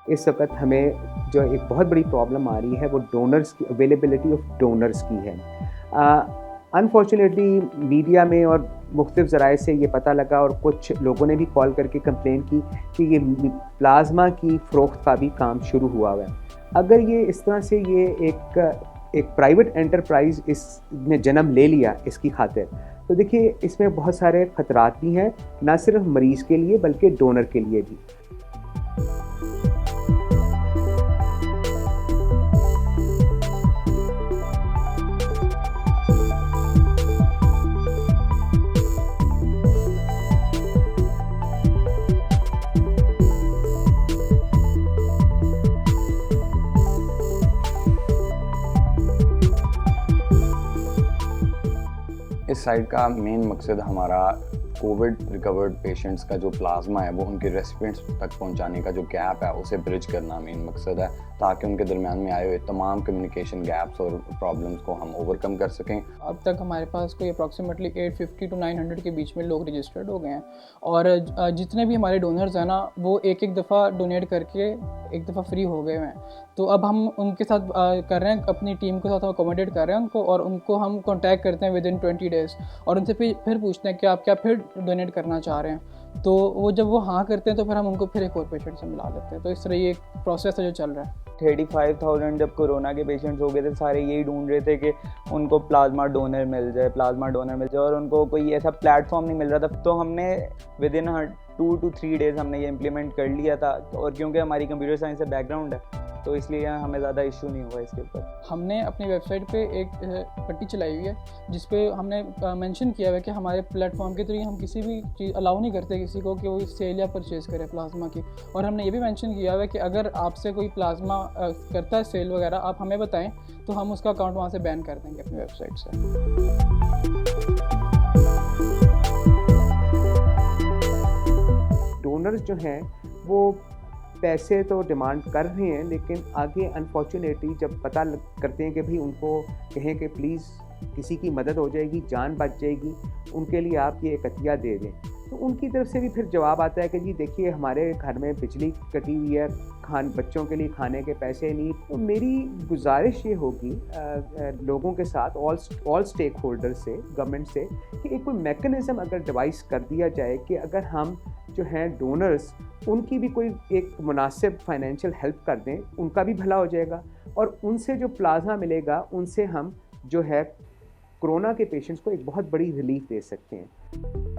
इस वक़्त हमें जो एक बहुत बड़ी प्रॉब्लम आ रही है वो डोनर्स की अवेलेबिलिटी ऑफ डोनर्स की है। अनफॉर्चुनेटली मीडिया में और मुख्तलिफ़ ज़राए से ये पता लगा और कुछ लोगों ने भी कॉल करके कंप्लेन की कि ये प्लाज़्मा की फ़रोख्त का भी काम शुरू हुआ हुआ है। अगर ये इस तरह से ये एक प्राइवेट एंटरप्राइज़ इसने जन्म ले लिया इसकी खातिर, तो देखिए इसमें बहुत सारे ख़तरात भी हैं, ना सिर्फ़ मरीज़ के लिए बल्कि डोनर के लिए भी। इस साइट का मेन मकसद हमारा कोविड रिकवर्ड पेशेंट्स का जो प्लाज्मा है वो उनके रेसिपिएंट्स तक पहुंचाने का जो गैप है उसे ब्रिज करना मेन मकसद है, ताकि उनके दरमियान में आए हुए तमाम कम्युनिकेशन गैप्स और प्रॉब्लम्स को हम ओवरकम कर सकें। अब तक हमारे पास कोई अप्रॉक्सीमेटली 850 टू 900 के बीच में लोग रजिस्टर्ड हो गए हैं और जितने भी हमारे डोनर्स हैं ना वो एक दफ़ा डोनेट करके एक दफ़ा फ्री हो गए हैं। तो अब हम उनके साथ कर रहे हैं, अपनी टीम के साथ अकोमोडेट कर रहे हैं उनको, और उनको हम कॉन्टैक्ट करते हैं विद इन 20 डेज़ और उनसे फिर पूछते हैं कि आप क्या फिर डोनेट करना चाह रहे हैं। तो वो जब वो हाँ करते हैं तो फिर हम उनको फिर एक और पेशेंट से मिला लेते हैं। तो इस तरह ये एक प्रोसेस है जो चल रहा है। 35,000 जब कोरोना के पेशेंट्स हो गए थे, सारे यही ढूंढ रहे थे कि उनको प्लाज्मा डोनर मिल जाए और उनको कोई ऐसा प्लेटफॉर्म नहीं मिल रहा था। तो हमने विद इन 2 to 3 डेज़ हमने ये इम्प्लीमेंट कर लिया था, और क्योंकि हमारी कंप्यूटर साइंस से बैकग्राउंड है तो इसलिए हमें ज़्यादा इशू नहीं हुआ इसके ऊपर। हमने अपनी वेबसाइट पे एक पट्टी चलाई हुई है जिस पे हमने मेंशन किया हुआ है कि हमारे प्लेटफॉर्म के थ्रू हम किसी भी चीज़ अलाउ नहीं करते किसी को कि वो सेल या परचेज़ करे प्लाज्मा की। और हमने ये भी मेंशन किया हुआ है कि अगर आपसे कोई प्लाज्मा करता है सेल वगैरह, आप हमें बताएं तो हम उसका अकाउंट वहाँ से बैन कर देंगे अपनी वेबसाइट से। डोनर्स जो हैं वो पैसे तो डिमांड कर रहे हैं, लेकिन आगे अनफॉर्चुनेटली जब पता करते हैं कि भाई उनको कहें कि प्लीज़ किसी की मदद हो जाएगी, जान बच जाएगी, उनके लिए आप ये एक अतिया दे दें, तो उनकी तरफ से भी फिर जवाब आता है कि जी देखिए हमारे घर में बिजली कटी हुई है, बच्चों के लिए खाने के पैसे नहीं। तो मेरी गुजारिश ये होगी लोगों के साथ, ऑल स्टेक होल्डर से, गवर्नमेंट से, कि एक कोई मैकेनिज़्म अगर डिवाइस कर दिया जाए कि अगर हम जो हैं डोनर्स उनकी भी कोई एक मुनासिब फाइनेंशियल हेल्प कर दें, उनका भी भला हो जाएगा और उनसे जो प्लाज्मा मिलेगा उनसे हम जो है कोरोना के पेशेंट्स को एक बहुत बड़ी रिलीफ दे सकते हैं।